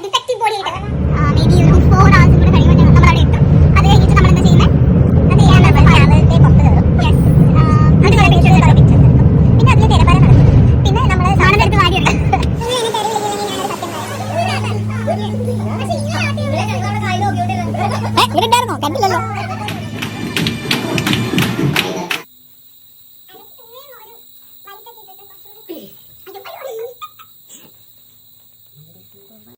Defective body ആയിട്ട് may be ഒരു 4 hours കൂടെ കഴിയുമ്പോൾ നമ്മൾ അവിടെ എത്തും. അത് കഴിഞ്ഞിട്ട് നമ്മൾ എന്താ ചെയ്യുന്നത്? അത് ചെയ്യാൻ ട്രാവലിന്റെ പുറത്ത് കയറും. അത് കുറെ പിക്ചേഴ്സ് എടുക്കും. പിന്നെ അതിൽ തിരപ്പര നടക്കും. പിന്നെ നമ്മൾ സാധനത്തിനടുത്ത് വാരിയുണ്ട്. ഇവിടെ ഉണ്ടായിരുന്നോ? കണ്ടില്ലല്ലോ.